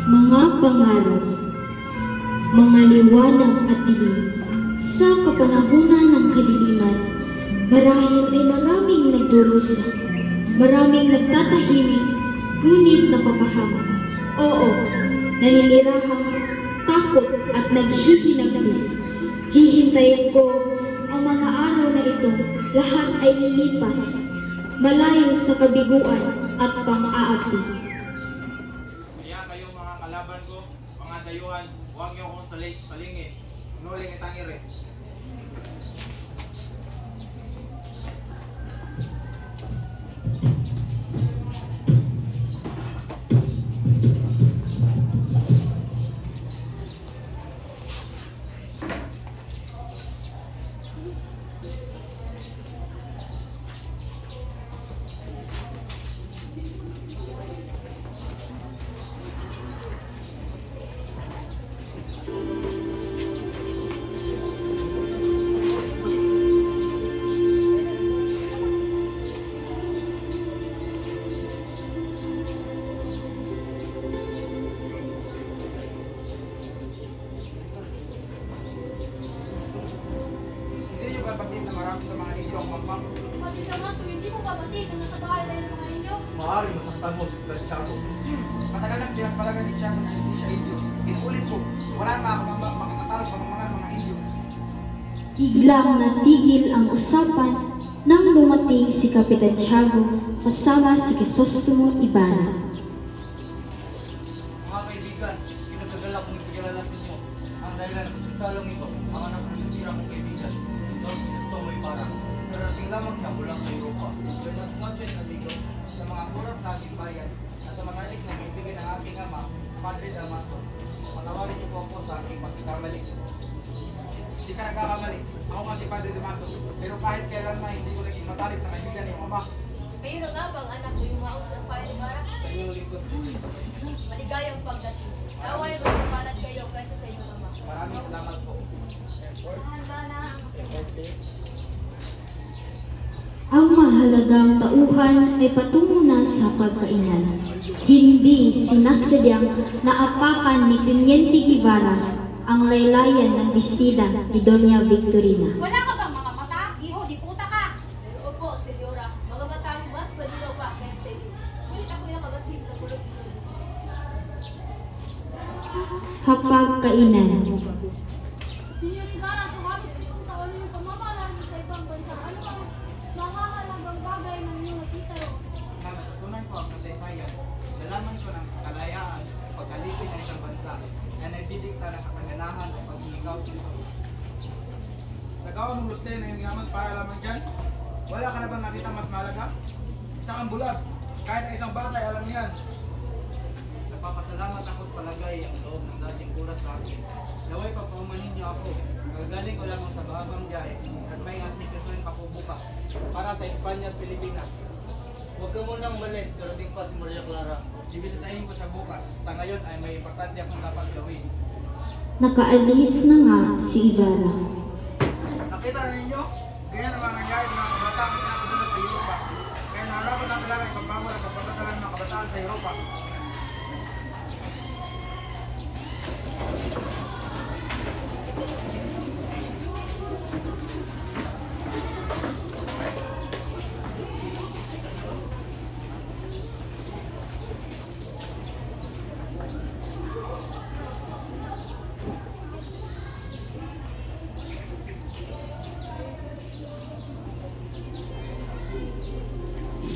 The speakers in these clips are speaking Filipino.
Mga pangarap, mga liwanag at dilim, sa kapanahunan ng kadiliman, marahil ay maraming nagdurusa, maraming nagtatahimik, ngunit napapahamak. Oo, naninirahang, takot at naghihinagpis. Hihintayin ko ang mga araw na ito, lahat ay lilipas, malayo sa kabiguan at pang-aapi. Kaya kayong mga kalaban ko, mga dayuhan, huwag niyo akong salingin. Nuling itang ire. Babatid na marami sa mga inyo ang mapang. Pati naman, so hindi mo babatid na nasa bahay dahil mga inyo? Maaari masaktan mo sa Tiago. Matagal na pinagpalagan ni Tiago na hindi siya inyo. Inuulit ko, wala na makakatalas mga inyo. Biglang natigil ang usapan nang dumating si Kapitan Tiago kasama si Crisostomo Ibarra. Mga kaibigan, pinagdadala kong ipagkalala sa inyo. Ang dahilan ng pagsisalong ito, ang anak ng nasira kong kaibigan, Don Crisostomo Ibarra. Narating lamang siya mula sa Europa. Buenas noches, amigos, sa mga kuras sa aking bayan at sa mga alik na kaibigan ng aking ama, Padre Damaso. Patawarin niyo po ako sa aking pagkakamali. Hindi ka nagkakamali. Ako nga si Padre Damaso. Pero kahit kailan na hindi ko naging matalit na kaibigan ng ama. Kayo na nga bang anak ko yung maos ng Padre Ibarra? Sa inyong lingkod. Maligayang pagdating. Naway magpapalat kayo kaysa sa inyong ama. Maraming salamat po. Handa na ang Ang mahalagang tauhan ay patungo na sa pagkainan. Hindi sinasadyang naapakan ni Teniente Guevara ang laylayan ng bestida ni Doña Victorina. Wala ka bang mga mata? Iho, di puta ka! Opo, senyora. Mga mata mo mas malinaw pa kaysa sa inyo. Ngunit ako yung nakabasin sa kulot ito. Hapagkainan. Senyor Ibarra, sumabis ko kung taon yung pamamalaan mo sa ibang bansa. Ano bang mahalagang bagay na inyong nakita ro? Nang natutunan ko ang kasaysayan, nalaman ko ng kalayaan, pagkalipin ng isang bansa na nagdidikta ng kasaganahan at pag-iikaw dito. Nagawa mong luste na yung yaman para lamang dyan. Wala ka na bang nakita mas malaga? Isang ang bulag. Kahit ang isang bata ay alam yan. Nagpapasalamat ako at palagay ang loob ng dating kuras sa akin. Naway pagpaumanin niyo ako. Kagaling ko lamang sa mahabang biyahe at may asikasoin pa po bukas para sa Espanya at Pilipinas. Huwag ka munang malis, darating pa si Maria Clara. Ibisitahin ko siya bukas. Sa ngayon ay may importante akong dapat gawin. Nakaalis na nga si Ibarra. Nakita na ninyo? Ganyan ang mga nangyari sa mga kabataan na pinapadala sa Europa. Kaya naharapan ang kailangan ipagbago ng pagpapatalan ng mga kabataan sa Europa.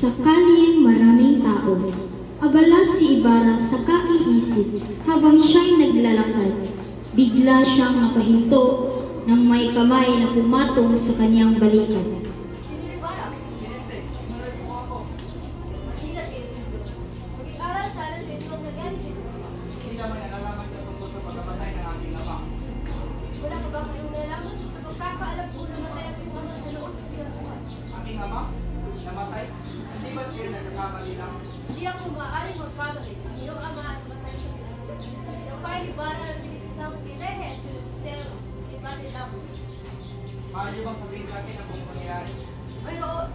Sakaling maraming tao, abala si Ibarra sa kaiisip habang siya'y naglalakad. Bigla siyang napahinto ng may kamay na pumatong sa kanyang balikat. Senyor Ibarra, Sinente, manulit mo ako. mag-ingat kayo, senyor. Mag-aral sana sa inyong nagyari sa inyo. Hindi naman nalalaman ka tungkol sa pagkamatay ng aking ama. Wala ka bang kayong nalaman sa pagkakaalam po na matay at yung ama sa loob ng sinasuhan? Aking ama? Namatay? Hindi ba't kayo nagkakamali lang? Hindi ako maaaring magkamali. Ang iyong ama at matay sa pinagod. Yung Padre Ibarra ng Pilehe at Sinustero, di ba nila mo? Maaari niyo bang sabihin sa akin ang buong pangyayari? Mayroon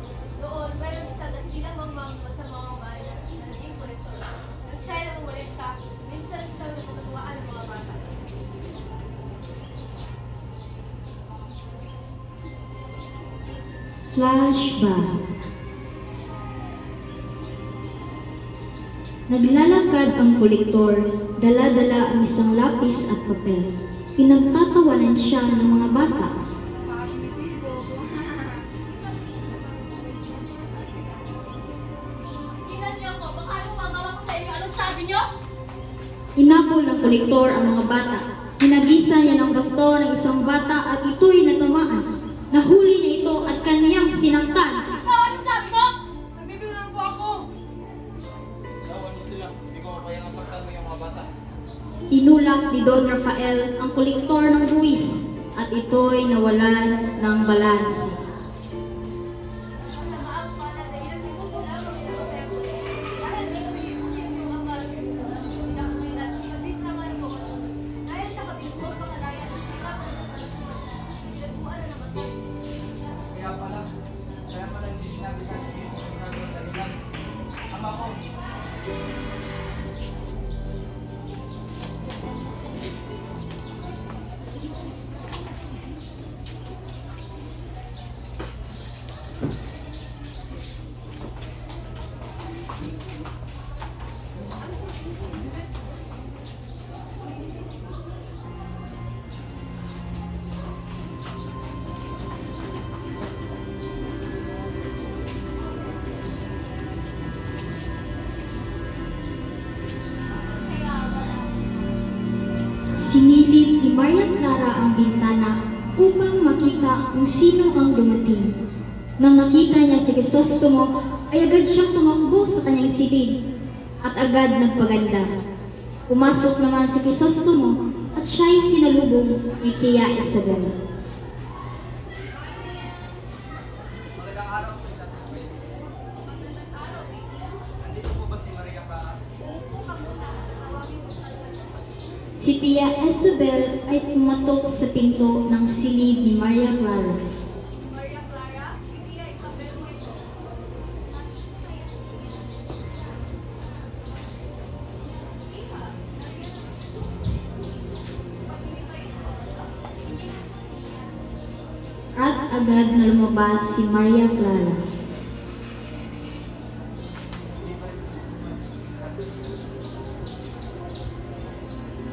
isang asilang masamang bayan na naging kolektor. Nang siya nang umalit ka, minsan siya Flashback. Naglalakad ang kolektor, dala-dala ang isang lapis at papel. Pinagtatawanan siya ng mga bata. Tingnan niyo ako, baka anong magawa ko sa inyo? Anong sabi niyo? Inapol ng kolektor ang mga bata. Hinagisa niya ng pastor ng isang bata at ito'y natamaan. Nahuli niya ito at kaniyang sinaktan. Ikaw, anong sabi mo? Nagbibiro lang po ako. Tawan mo sila. Hindi ko kaya nasaktan mo yung mga bata. Tinulak ni Don Rafael ang kolektor ng buwis at ito'y nawalan ng balanse. Masama ang pala dahil nagtutulak ang ito. Dahil di ko iulit yung amal ko. Pinakamilat, inabit naman ko. Dahil sa kabilog pangalayan ng sila ko ng kalusuan. Sinagpuan na naman tayo. Kaya pala hindi sinabi sa akin yung ginagawa sa ilan. Ama ko. Sinilip ni Maria Clara ang bintana upang makita kung sino ang dumating. Nang nakita niya si Crisostomo, ay agad siyang tumakbo sa kanyang silid at agad nagpaganda. Pumasok naman si Crisostomo at siya'y sinalubong ni Tia Isabel. Magandang araw po sa Isabel. Nandito po ba si Maria Clara? Si Tia Isabel ay pumatok sa pinto ng silid ni Maria Clara. Maria Clara, hindi ay Isabel mo ito. At agad na lumabas si Maria Clara.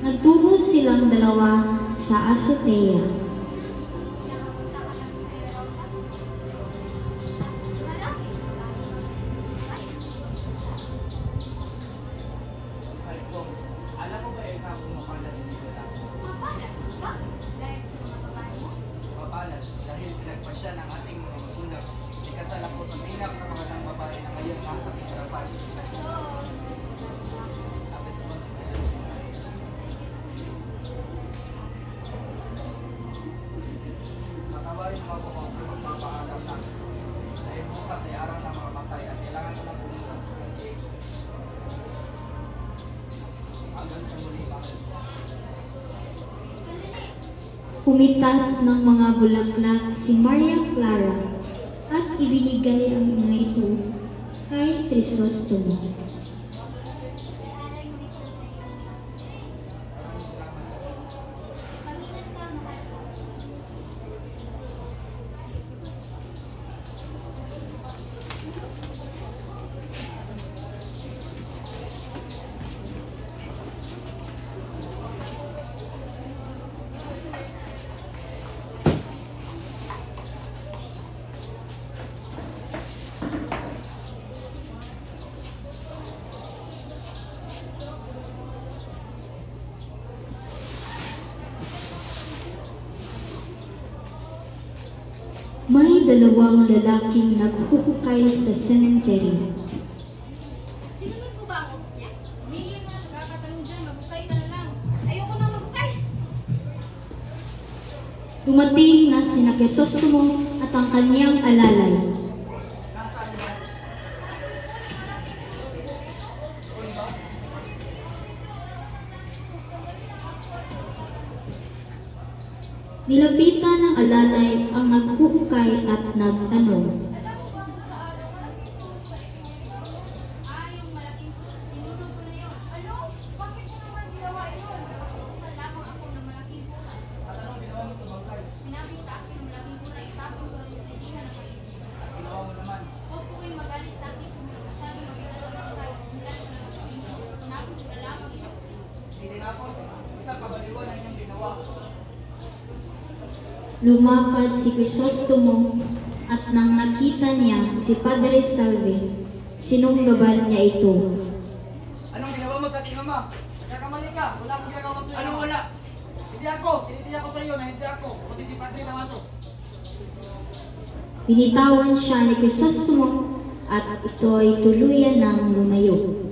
Nagtungo silang dalawa sa azotea. Ay po, alam mo ba isang pumapalat dito lang? Pumapalat dahil pinagpasya ng ating mga magulang. Ikasal ako sa pinakamagandang babae na ngayon nasa harapan. Sabi sa mga matawarin mo ako kung magpapaalam na. Dahil bukas ay araw ng mga matay at kailangan ko na pumunta sa kanya. Hanggang sa muli pa. Pumitas ng mga bulaklak si Maria Clara at ibinigay ang mga ito kay Crisostomo. May dalawang lalaking naghuhukay sa sementeryo. Sinunod mo ba ako? Humingi na sa kakatanong dyan, magbukay ka na lang. Ayoko na magbukay. Dumating na sina Crisostomo at ang kanyang alalay. Nasaan ba? Doon ba? Nilapitan ng alalay ang naghuhukay at nagtanong. Alam mo ba kung saan ang malaking puso sa inyo? Yung malaking puso. Sinunod ko na yun. Ano? Bakit mo naman ginawa yun? Nakapag-usal lamang ako ng malaking puso. At anong ginawa mo sa bangkay? Sinabi sa akin ng malaking puso, itapon ko lang sa hindi na naman. ako, isa kabaliwan ang inyong ginawa. Lumakad si Crisostomo at nang nakita niya si Padre Salvi, sinunggaban niya ito. Anong ginawa mo sa aking ama? Nagkakamali ka, wala akong ginagawa sa'yo. Anong wala? Hindi ako sa iyo na hindi ako, pati si Padre Damaso. Binitawan siya ni Crisostomo at ito ay tuluyan ng lumayo.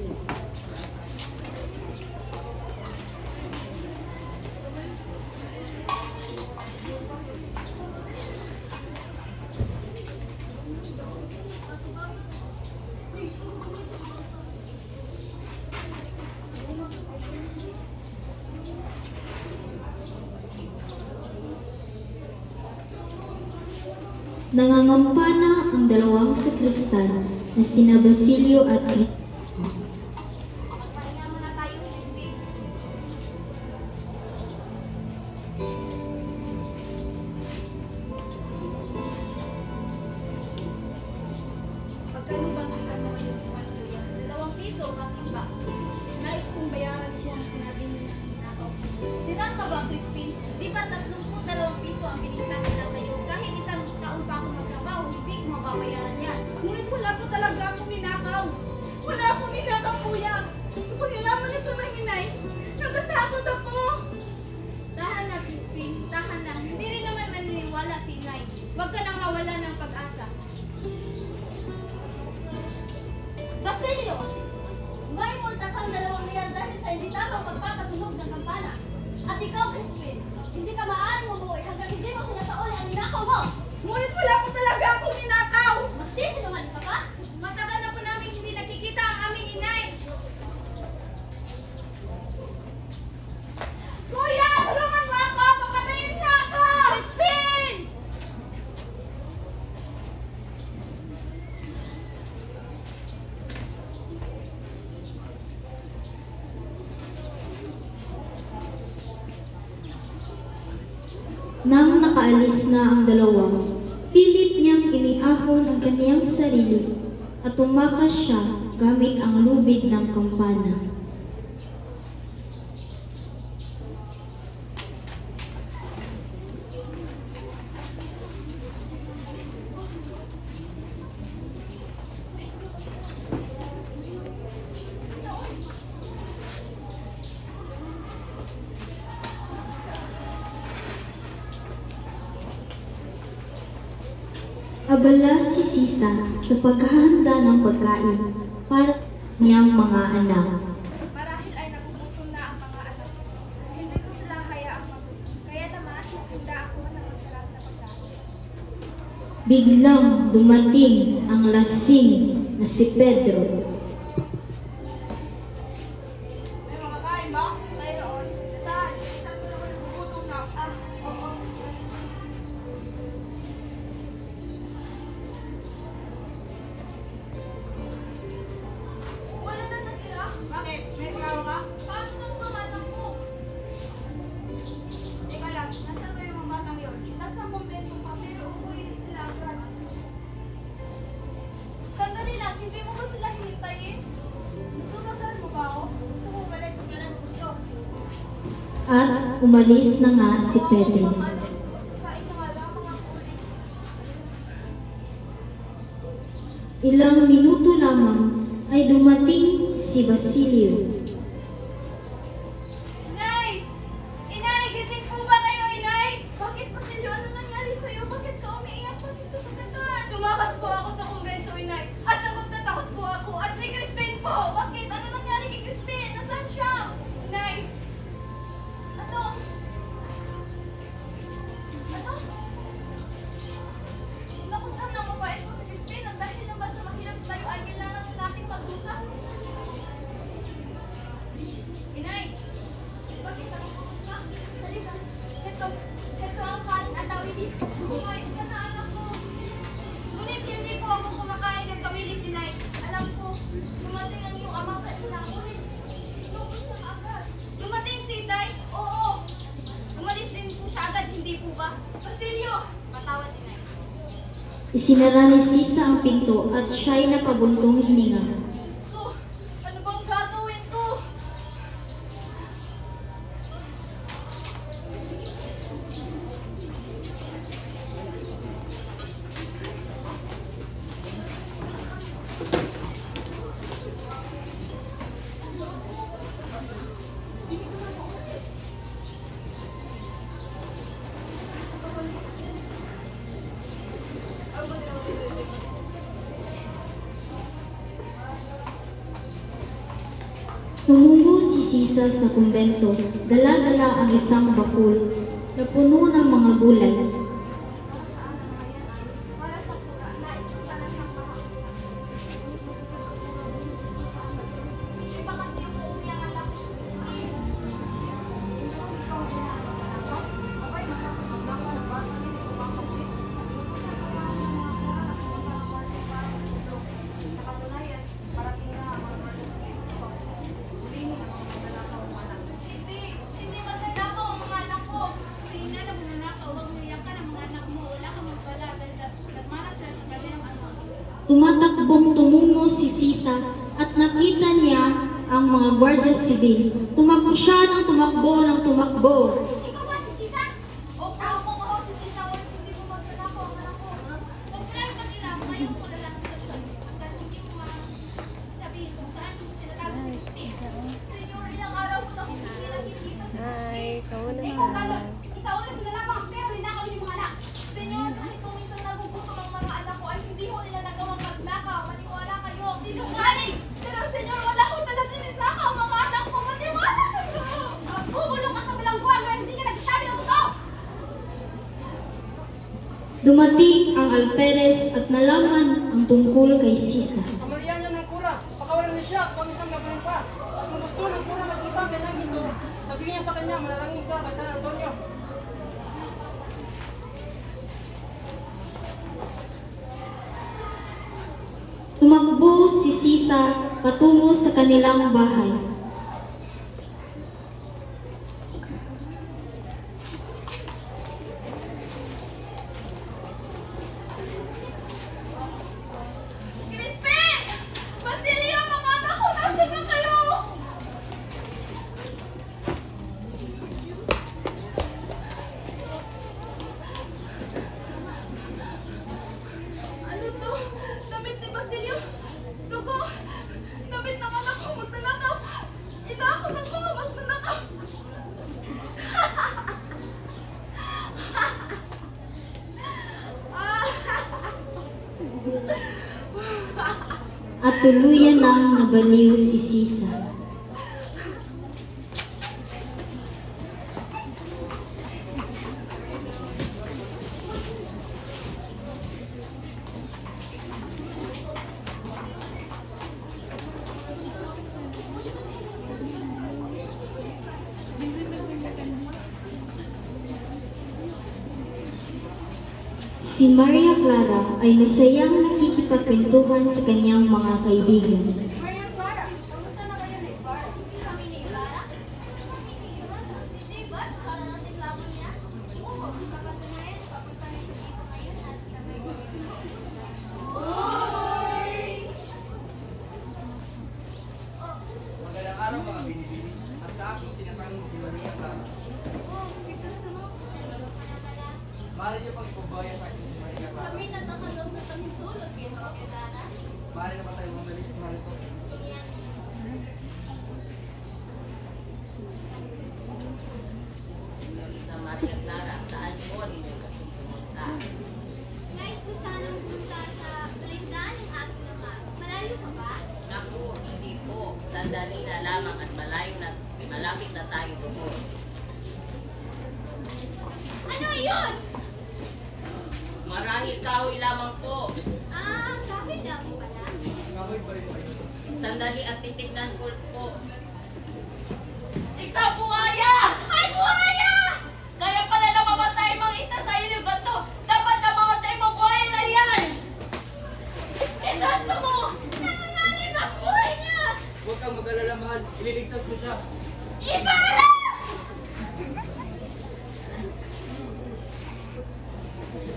Nangangampana ang dalawang sakristan na sina Basilio at Crisostomo. Magpahinga muna tayo, Crispin. Pagkano bang ano yung patuloy? 2 piso ang aking ba? Nais kong bayaran ko ang sinabi niyo na ninakaw. Sirang ka ba, Crispin? Di ba 32 piso ang binigyan kita sa'yo? Kahit isang taon pa akong magtrabaho, hindi ko mababayaran yan. Ngunit wala po talaga akong ninakaw. Wala akong ninakaw, kuya. Kapag nalaman ito ng inay, natatakot ako. Tahan na, Crispin. Tahan na. Hindi rin naman maniniwala si inay. Huwag ka nang mawala ng pag-asa. Basilio! May multa kang 2 milyon dahil sa hindi tamang pagpapatunog ng kampana. At ikaw, Crispin, hindi ka maaaring umuwi hanggang hindi mo sinatauli ang ninakaw mo. Ngunit wala po talaga akong ninakaw! Magsisinungaling ka ba? Matagal na po namin hindi nakikita ang aming inay. Kuya! Tulungan mo ako! Papatayin niya ako! Crispin! Nang nakaalis na ang dalawa, pilit niyang iniahon ang kaniyang sarili at tumakas siya gamit ang lubid ng kampana. Abala si Sisa sa paghahanda ng pagkain para sa niyang mga anak. Marahil ay nagugutom na ang mga anak ko. Hindi ko sila hayaang magutom. Kaya naman, nagtinda ako ng masarap na pagkain. Biglang dumating ang lasing na si Pedro. May mga kain ba? Mayroon. Saan? Saan ko naman nagugutom na? Oo. Wala na natira. Bakit? May pangalawa ka? Paano itong pangalan mo? Teka lang, nasaan ba yung mga batang yun? Nasa momento pa, pero uuwi rin sila agad. Sandali lang, hindi mo ba sila hihintayin? Tutusan mo ba ako? Gusto mo umalis o kailan mo gusto? At umalis na nga si Pedro. Sa inyo nga lang mga kulit. Ilang minuto lamang ay dumating si Basilio. Inay! Inay! Gising po ba kayo, Inay? Bakit, Basilio? Ano nangyari sa'yo? Bakit ka umiiyak pa dito sa kantan? Tumakas po ako sa kumbento, Inay. At takot po ako. At si Crispin po! Bakit? Ano nangyari kay Crispin? Nasaan siya? Inay! Ano? Ano? Naku, sana mabait po si Crispin. Ang dahil lang ba sa mahirap tayo ay kailangan nating mag-usap? Inay! Bakit ako ka? Halika. Ito ang kanin at tawilis. Kumain ka na, anak ko. Ngunit hindi po ako kumakain ng tawilis, Inay. Alam ko, dumating ang iyong amang kanina. Ngunit, inubos na agad. Dumating si Itay? Oo. Umalis din po siya agad, hindi po ba? Basilio! Patawad, Inay. Isinara ni Sisa ang pinto at siya'y napabuntong hininga. Diyos ko, ano bang gagawin ko? Tumungo si Sisa sa kumbento, dala-dala ang isang bakul na puno ng mga gulay. Para sa pura, nais ko sana siyang makausap. Hindi ba kasi umuwi ang anak ko? Abay, magkakasama ka ng bata niyo, kumakapit. Sa katunayan, parating na ang mga brothers ko. Hulihin ang mga magnanakaw ng anak. Hindi magnanakaw ang mga anak ko. Hindi na magnanakaw, huwag umiyak ka ng mga anak mo. Wala kang magpala dahil nagmana sila sa kanilang anak. Tumatakbong tumungo si Sisa at nakita niya ang mga gwardiya sibil. Tumakbo siya ng tumakbo ng tumakbo. Ikaw ba si Sisa? O ako mo si Sisa, wala hindi mo magnanakaw ang anak ko. Huwag tayo kanila, ngayon mo lang sitwasyon. Hanggang hindi mo sabihin kung saan tinatago si Christine. Senyor, ilang araw ko na hindi nakikita si Christine. Ikaw gano'n. Isa ulit na lamang, pero ninakaw niyo yung mga anak. Senyor, kahit kung minsan nagugutom ang mga anak ko, ay hindi ko nila nagawang magnakaw. Maniwala kayo. Sinungaling! Pero senyor, wala ko talaga ninakaw ang mga anak ko. Maniwala kayo. Bubulong ka sa bilangguan, pero hindi ka nagsasabi ng totoo. Dumating ang Alperes at nalaman ang tungkol kay Sisa. Pamalihan niya ng kura. Pakawalan niya siya kung isang magaling pa. At kung gusto ng kura makita ang kanyang ginto, sabihin niya sa kanya, malalangin siya kay San Antonio. Tumakbo si Sisa patungo sa kanilang bahay. Crispin! Basilio, mga anak ko, nasa na kayo? Ano to? Damit ni Basilio? Dugo! Damit ng anak ko, magnanakaw! Ina ako ng mga magnanakaw! At tuluyan nang nabaliw si Sisa. Si Maria Clara ay masayang nakikipagkwentuhan sa kanyang mga kaibigan. Maria Clara, kamusta na kayo ni Ibarra? Kami ni Ibarra? Kami ni Ibarra? Hindi ba? Kala natin lamang niya? Oo, sa katunayan, papunta na siya dito ngayon at sabay ko. Oy! Magandang araw mga binibini. At sa aking tinatanong si Maria Clara. Oh, Jesus ka mo. Maaari niyo pang ipabaya sa akin si Maria Clara. Kami natakalog na kami tulog, Ginoong Ibarra. Maaari na ba tayo mamalis sa mahal ko? Sa Maria Clara, saan po ninyo gusto pumunta? Guys, gusto sanang punta sa palaisdaan ng aking ama. Malayo pa ba? Naku, hindi po. Sandali na lamang at malayo na, malapit na tayo doon. Ano yun? Marahil kahoy lamang po. Ah, kahoy lang pala. Kahoy pa rin ba ito? Sandali at titignan ko po. Isa buhaya! Ay, buhaya! Kaya pala namamatay mga isa sa inyong bato. Dapat namamatay mo buhaya na yan! Isasto mo! Nanganganib ang buhay niya! Huwag kang mag-alala mahal. Ililigtas mo siya. Ibarra!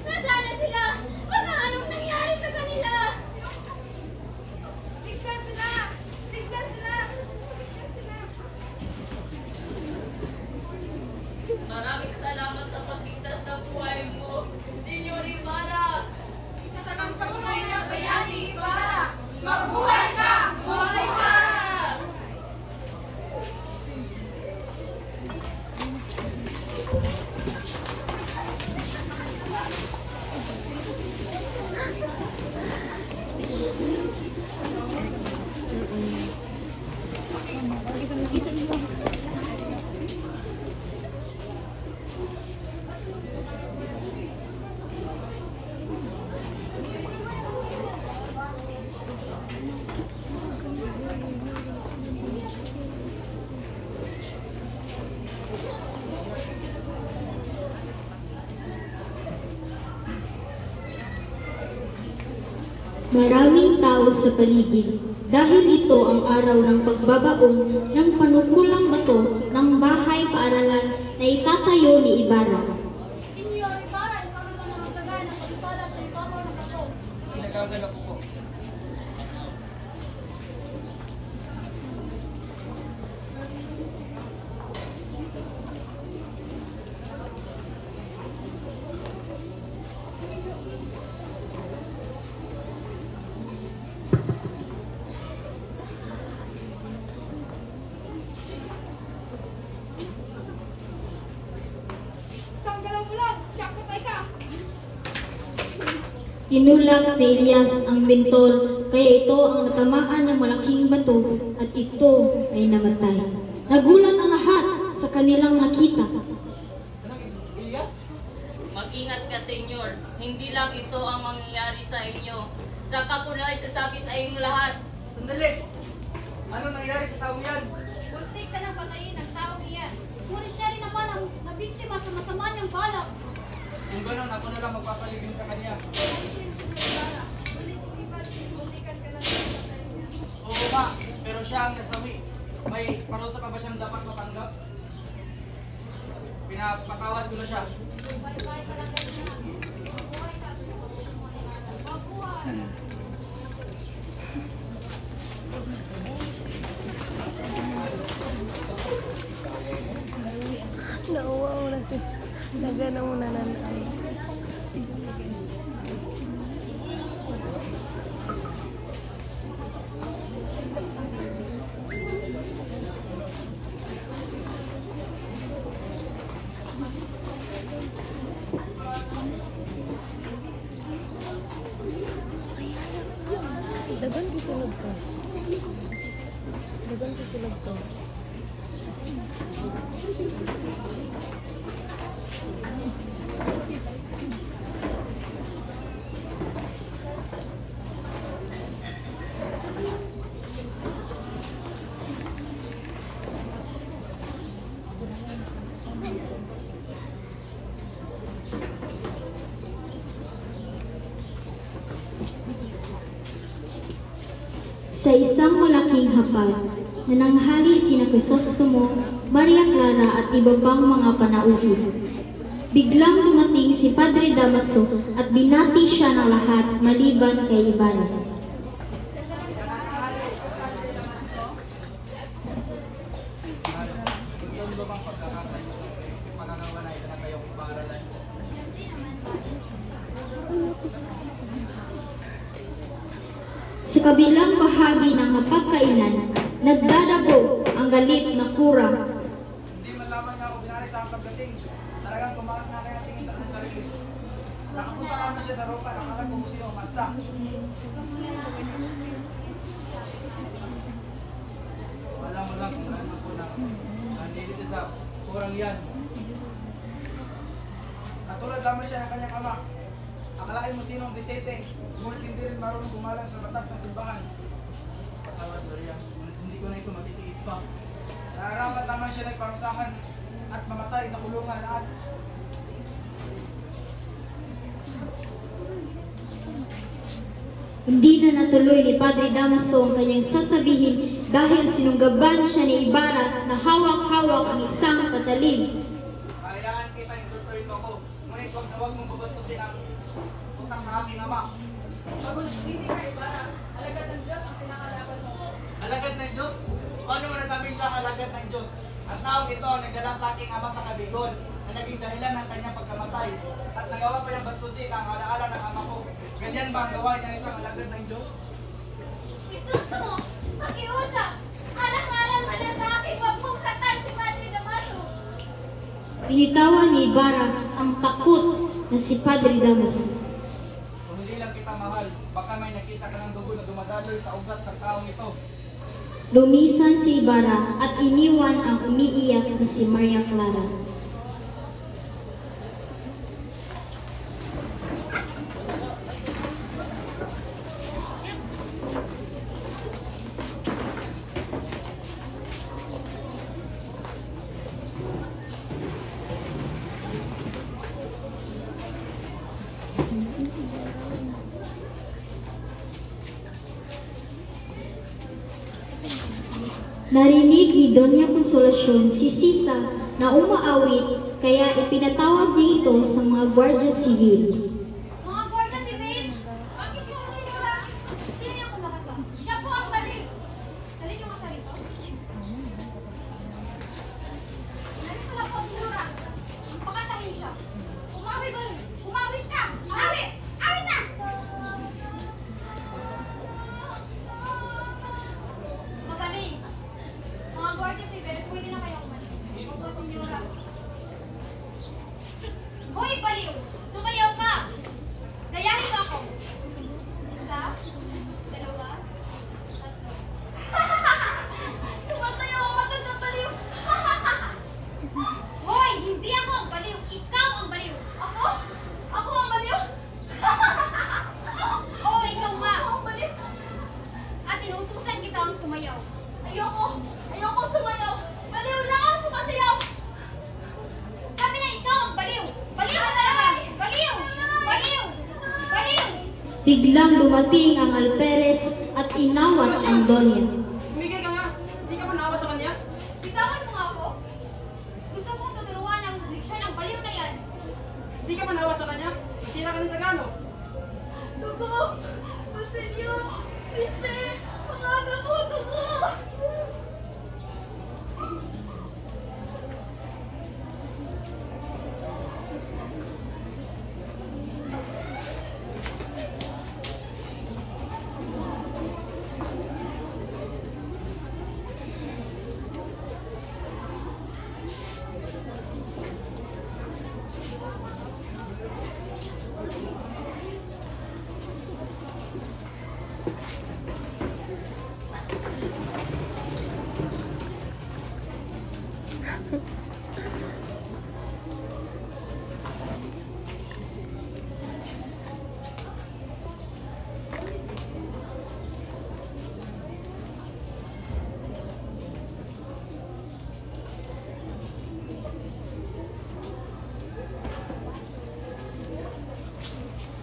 Nasaan na sila? Baka anong nangyari sa kanila? Ligtas sila! Ligtas sila! Ligtas sila! Maraming salamat sa pagligtas ng buhay mo, Senyor Ibarra. Isa sa kang tunay na bayani, Ibarra! Mabuhay ka! Mabuhay ka! Maraming tao sa paligid dahil ito ang araw ng pagbabaon ng panukulang bato ng bahay paaralan na itatayo ni Ibarra. Senyor Ibarra, ikaw naman ang magkagaya ng pagpala sa ibabaw ng bato. Pinagagalak ko po. Isang galaw mo lang, tsak patay ka. Tinulak ni Elias ang bintor, kaya ito ang natamaan ng malaking bato at ito ay namatay. Nagulat ang lahat sa kanilang nakita. Iyas? Mag-ingat ka, Senyor. Hindi lang ito ang mangyayari sa inyo. Saka ko na isasabi sa inyong lahat. Sandali! Ano nangyari sa tao yan? Buntik ka ng patayin ng taong iyan. Ngunit siya rin naman ang nabiktima sa masama niyang balak. Kung gano'n, ako na lang magpapalibing sa kanya. Oo ba? Pero siya ang nasawi. May parusa pa ba siyang dapat matanggap? Pinapatawad ko na siya. Bye-bye ka lang ganyan. Mabuhay ka. Mabuhay. Nauwa mo na si Daga na muna nanay. Dagan kisulog ka. Dagan kisulog ka. Sa isang malaking hapag, nananghali sina Crisostomo, Maria Clara at iba pang mga panauhin. Biglang dumating si Padre Damaso at binati siya ng lahat maliban kay Ibarra. Gusto mo ba bang pagkakatayo? Pananawanay ka na kayong paaralan? Sa kabilang bahagi ng mapagkainan, nagdadabo ang galit na kura. Hindi man lamang niya ako binari sa pagdating. Talagang tumaas na kaya tingin sa kanyang sarili. Nakapunta naman siya sa ropa, akala ko kung sino ang masta. Wala mo lang kung ano po na nandito sa kurang yan. Katulad lamang siya ng kanyang ama. Akalain mo sino ang bisete, ngunit hindi rin marunong gumalang sa batas ng simbahan. Patawad, Maria. Ngunit hindi ko na ito matitiis pa. Nararapat naman siya nagparusahan at mamatay sa kulungan at Hindi na natuloy ni Padre Damaso ang kanyang sasabihin dahil sinunggaban siya ni Ibarra na hawak-hawak ang isang patalim. Kailangan kita yung tutuloy mo ako. Ngunit huwag mong babastusin ang utang na aking ama. Hindi ka Ibarra. Alagad ng Diyos ang pinakalaban mo. Alagad ng Diyos? Paano mo nasabing siya ang alagad ng Diyos? Ang taong ito ang nagdala sa aking ama sa kabigon na naging dahilan ng kanyang pagkamatay at nagawa pa niyang bastusin ang alaala ng ama ko. Ganyan ba ang gawa niya isang alagad ng Diyos? Isusto mo! Pakiusap! Alang-alang mo na sa akin, huwag mong saktan si Padre Damaso! Binitawan ni Ibarra ang takot na si Padre Damaso. Kung hindi lang kita mahal, baka may nakita ka ng dugo na dumadaloy sa ugat ng taong ito. Lumisan si Ibarra at iniwan ang umiiyak na si Maria Clara. Narinig ni Doña Consolacion si Sisa na umaawit kaya ipinatawag niya ito sa mga gwardiya sibil. Mga Gwardiya Sibil, bakit po Senyora? Sino yung kumakato? Siya po ang baliw. Dali niyo nga siya rito. Narito na po, Senyora. Pakatahin siya. Umawit ba? Umawit ka! Awit! Awit na! Magaling. Mga Gwardiya Sibil, pwede na kayo umalis. Opo, Senyora. Hoy, baliw! Sumayaw ka! Gayahin mo ako! Isa, dalawa, tatlo. Sumasayaw ang matandang baliw! Hoy! Hindi ako ang baliw! Ikaw ang baliw! Ako? Ako ang baliw? Oo, ikaw nga! Ako ang baliw? At inuutusan kita ang sumayaw. Ayoko! Ayoko sumayaw! Baliw lang ang sumasayaw! Sabi na ikaw ang baliw! Baliw ka talaga! Baliw! Baliw! Baliw! Biglang dumating ang alperes at inawat ang Donya. Tumigil ka nga. Hindi ka ba naawa sa kanya? Bitawan mo nga ako! Gusto kong tuturuan ang leksyon ng baliw na yan! Hindi ka ba naawa sa kanya? Masira ka ng Tagalog. Tugo! Masenyo! Siste! Mga anak ko! Tugo!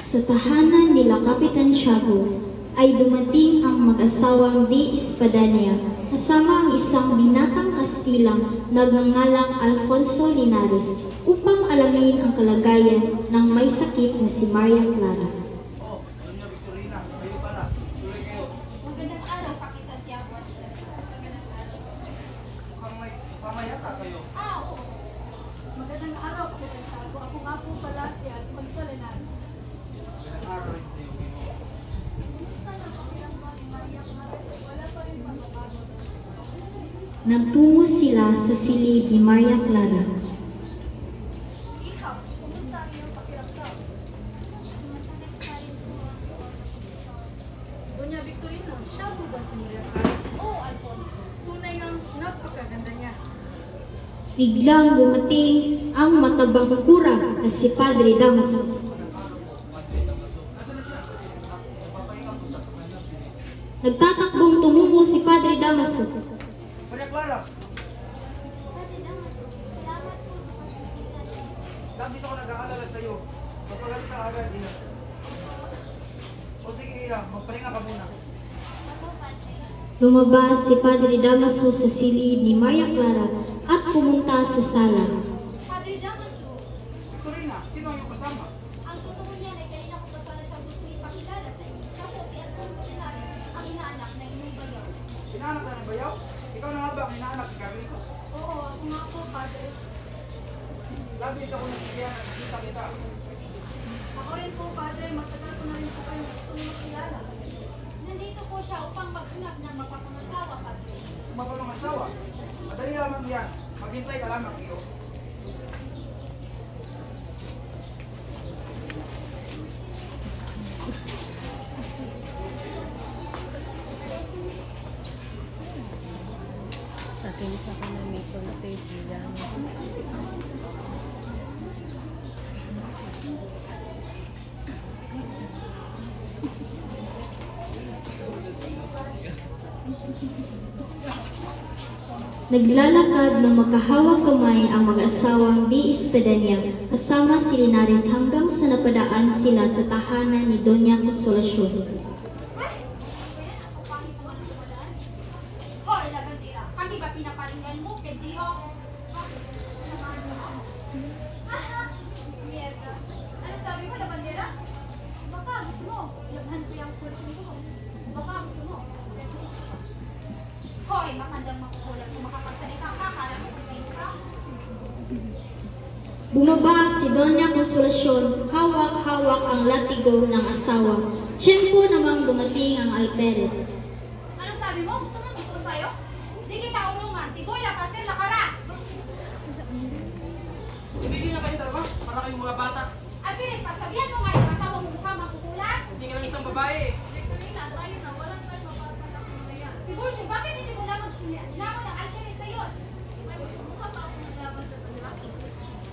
Sa tahanan nila Kapitan Tiago ay dumating ang mag-asawang De Espadanya kasama ang isang binatang Kastilang nagngangalang Alfonso Linares upang alamin ang kalagayan ng may sakit na si Maria Clara. Oh, Doña Victorina, kayo pala. Tuloy kayo. Magandang araw, Kapitan Tiago at Isabel. Magandang araw. Mukhang may kasama yata kayo. Oo. Magandang araw, Kapitan Tiago. Ako nga po pala si Alfonso Linares. Ilang araw rin sa'yo, Pino. Wala pa rin pagbabago. Nagtungo sila sa silid ni Maria Clara. Ihaw, kumusta ang iyong pakiramdam? Sumasakit pa rin po ako. Doña Victorina, siya po ba si Maria Clara? Oo, Alfonso. Tunay ngang napakaganda niya. Biglang dumating ang matabang kura na si Padre Damaso. Nasaan na siya? Papahinga po siya sa kanyang silid. Nagtatakbong tumungo si Padre Damaso. Maria Clara, Pati Damaso, salamat po sa pagbisita niyo. Labis ako nag-aalala sa'yo. Magpagalit ka agad, Ina. O sige, Ina, magpahinga ka muna. Ako, Padre. Lumabas si Padre Damaso sa silid ni Maria Clara at pumunta sa sala. Padre Damaso, Victorina, sino ang iyong kasama? ang totoo niyan ay kanina ko pa sana siyang gusto ipakilala sa inyo. Siya po si Alfonso Linares, ang inaanak ng inyong bayaw. Inaanak na ng bayaw? Ikaw na nga ba ang inaanak ni Carlitos? Oo, ako nga po, Padre. Labis ako nagsigihan at nakita kita. Ako rin po, Padre, matagal ko na rin po kayong gusto makilala. Nandito po siya upang maghanap ng magpapangasawa, Padre. Mapapangasawa. Madali lamang yan. Maghintay ka lamang, iyo. Akin sa kanamito na kaibigan. Naglalakad ng magkahawak kamay ang mag-asawang De Espadanya kasama si Linares hanggang sa napadaan sila sa tahanan ni Doña Consolacion. Ay! Ayan, ako pangit naman ang dumadaan. Hoy, labandira! ka pinaparinggan mo, Pedro. Mierda. Ano sabi mo, labandera? Baka gusto mo, ilabhan ko yung kurso mo. Baka gusto mo. Hoy, makandang makukulat kung makapagsalita ka, kala mo kasi ka. Bumaba si Doña Consolacion, hawak-hawak ang latigo ng asawa. Tiyempo namang dumating ang alperes. Ano sabi mo? Gusto mo gusto sa'yo? Di kita ulungan, tigoy la parter la kara. Tumigil na kayo dalawa, para kayong mga bata. Alperes, pagsabihan mo nga yung asawa mo mukha makukulat. Hindi ka lang isang babae. Tiburcio, bakit hindi mo lamang sinalaman ng Alperes sa iyon?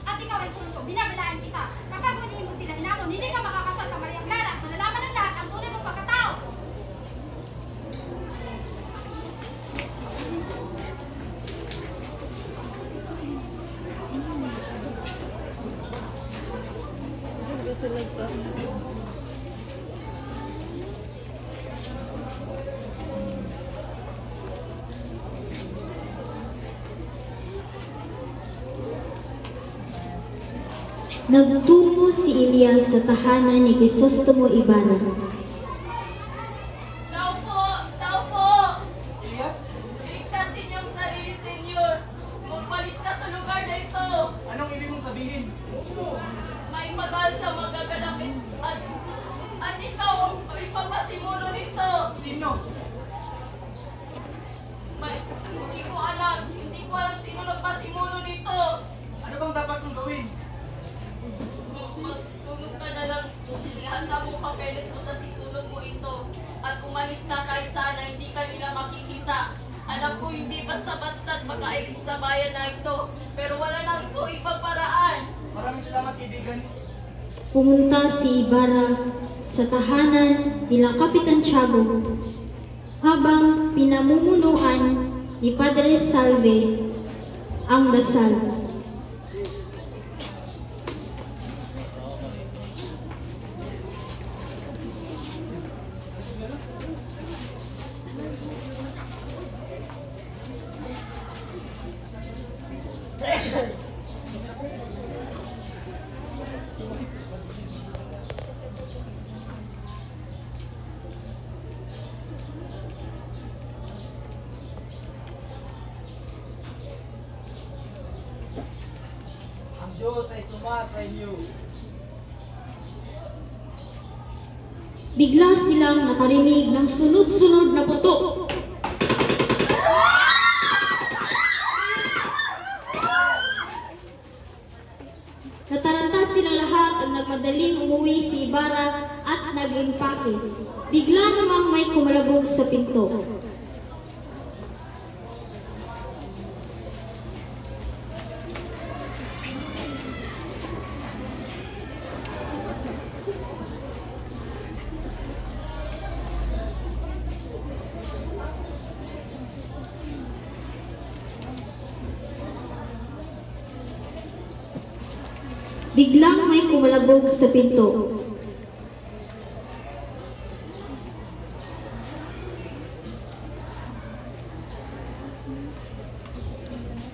At ikaw, Alfonso, binabalaan kita. Kapag manihin mo sila hinamon, hindi ka makakasal ka Maria Clara at malalaman ng lahat ang tunay mong pagkatao. Nagtungo si Elias sa tahanan ni Crisostomo Ibarra. Tao po! Tao po! Elias, Iligtas inyong sarili, Senyor. Magpalis ka sa lugar na ito. anong ibig mong sabihin? May magal sa magaganap at ikaw ang ipapasimulo nito. Sino? Hindi ko alam sino nagpasimulo nito. Ano bang dapat kong gawin? Magsunod ka na lang. Ihanda mo papeles mo, tapos isunod mo ito. At umalis na kahit sana, hindi ka nila makikita. Alam ko hindi basta-basta't magkailis sa bayan na ito. Pero wala na ito ibang paraan. Maraming salamat, kaibigan. Pumunta si Ibarra sa tahanan nila Kapitan Tiago habang pinamumunuan ni Padre Salve ang dasal. Ang Diyos ay sumasa inyo. Bigla silang nakarinig ng sunod-sunod na putok. Nataranta silang lahat at nagmadaling umuwi si Ibarra at nag-impake. Bigla namang may kumalabog sa pinto. Biglang may kumalabog sa pinto.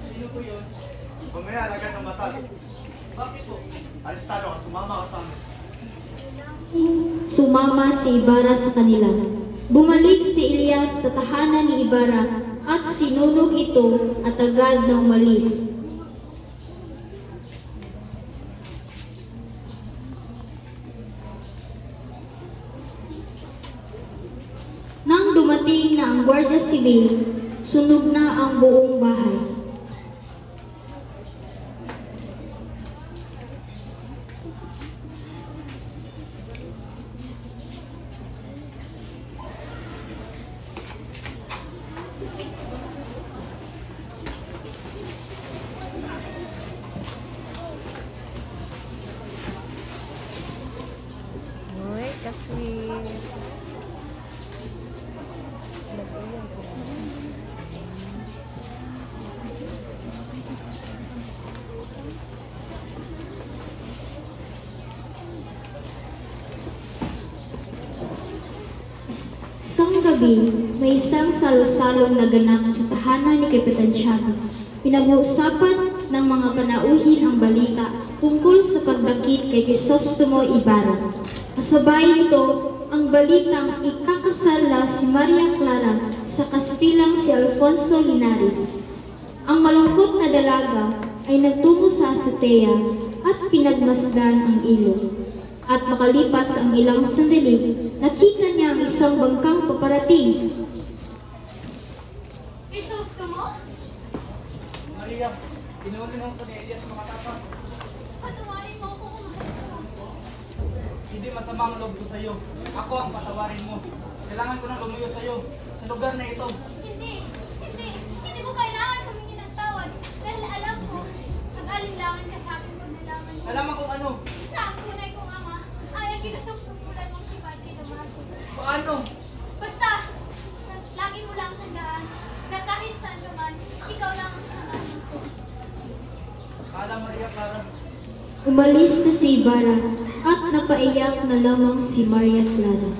Sino po yun? Mamaya, lagyan ng batas. Bakit po? Arestado ka, sumama ka sa amin. Sumama si Ibarra sa kanila. Bumalik si Elias sa tahanan ni Ibarra at sinunog ito at agad na umalis. Nang dumating na ang Guardia Civil, sunog na ang buong bahay. Uy, kasi... Nag-iyan sila. gabi, may isang salo-salong naganap sa tahanan ni Kapitan Tiago. Pinag-uusapan ng mga panauhin ang balita tungkol sa pagdakip kay Crisostomo Ibarra. Kasabay nito ang balitang ikakasal na si Maria Clara sa kastilang si Alfonso Linares. Ang malungkot na dalaga ay nagtungo sa azotea at pinagmasdan ang ilog. At makalipas ang ilang sandali, nakita niya ang isang bangkang paparating. Crisostomo? Maria, inuwi mo ko ni Elias mga tapas. Patawarin mo ako kung mahal ko. Hindi masama ang loob ko sa'yo. Ako ang patawarin mo. Kailangan ko nang lumuyo sa'yo sa lugar na ito. Hindi mo kailangan humingi ng tawad dahil alam ko, nag-alinlangan ka sa akin pag nalaman mo. Alaman kung ano. Na ang tunay kong ama ay ang kinusuksukulan mong si Padre Damaso. Paano? Basta, lagi mo lang tandaan na kahit saan naman, ikaw lang ang kasama ko. Kala Maria Clara. Umalis na si Ibarra at napaiyak na lamang si Maria Clara.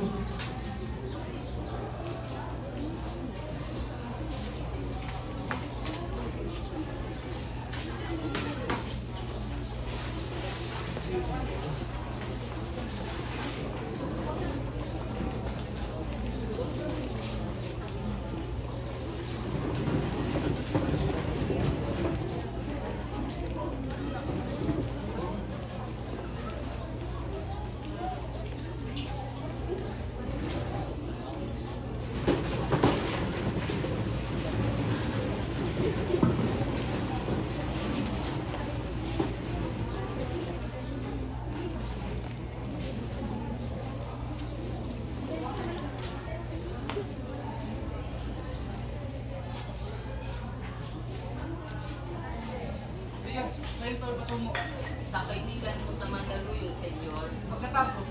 Elias, sa'yo ito patungo. Sa kaibigan mo sa Mandaluyong, Senyor, Pagkatapos,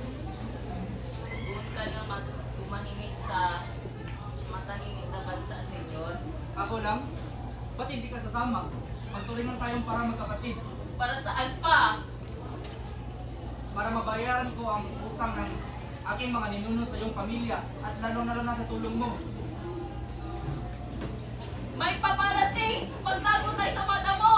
doon ka na tumahimik sa matahimik na bansa, Senyor. ako lang, ba't hindi ka sasama? Magturingan tayong para magkapatid. Para saan pa? Para mabayaran ko ang utang ng aking mga ninuno sa iyong pamilya at lalo na sa tulong mo. May paparating! Magtago tayo sa mata mo!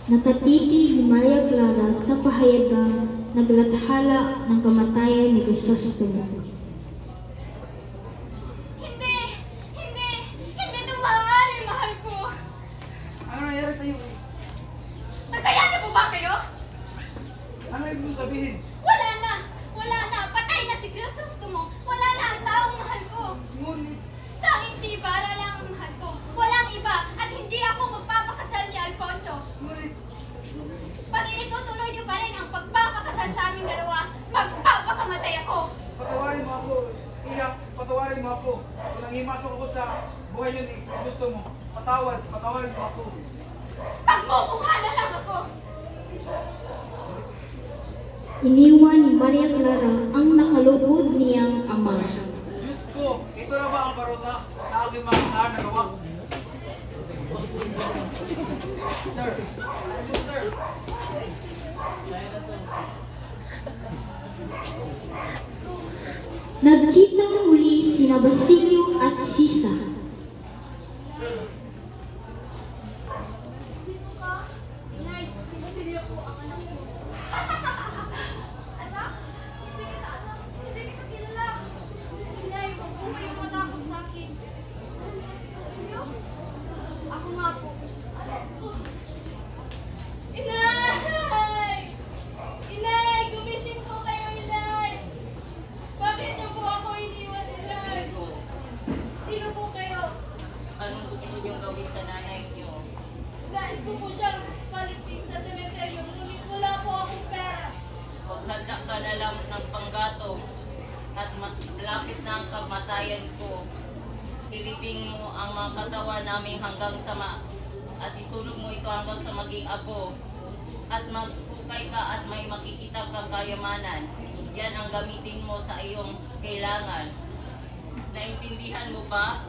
Nakatitig ni Maria Clara sa pahayagang naglathala ng kamatayan ni Crisostomo. Hindi ito maaari, mahal ko. Ano nangyari sa'yo? Masaya na po ba kayo? Ano ibig mong sabihin? Wala na. Patay na si Crisostomo. Wala na ang taong mahal ko. Ngunit, Tanging si Ibarra lang ang mahal ko. Walang iba at hindi ako magpapakasal ni Alfonso. ngunit, Pag itutuloy niyo pa rin ang pagpapakasal sa aming dalawa, magpapakamatay ako. patawarin mo ako. Iyak, patawarin mo ako. Kung nangimasok ako sa buhay yun ni Crisostomo, patawarin mo ako. Pagmumukha na lang ako. Iniwan ni Maria Clara ang nakalugod niyang ama. Diyos ko, ito na ba ang parusa sa aking mga nagawa? Sir, ano po, sir? Nagkitang muli sina Basilio at Sisa. Sino ka? Nice. Si Basilio po ang anak ko. Anak? Hindi kita anak. Hindi kita kilala. Inay, huwag po kayong matakot sa akin. Basilio? Ako nga po. Anak ko. Inay! Inay! Gumising po kayo, Inay! Bakit niyo po ako iniwan, Inay? Sino po kayo? Anong gusto niyong gawin sa nanay niyo? Nais ko po siyang paligpig sa sementeryo, ngunit wala po akong pera. Maghanda ka na lang ng panggatong. at malapit na ang kamatayan ko. Ilibing mo ang mga katawan namin hanggang sa at isulog mo ito hanggang sa maging apo. At maghukay ka at may makikita kang kayamanan. Yan ang gamitin mo sa iyong kailangan. Naintindihan mo ba?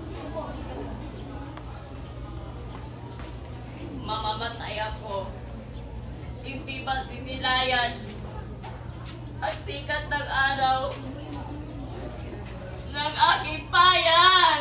Mamamatay ako. Hindi ba sisilayan at sikat ng araw ng aking bayan?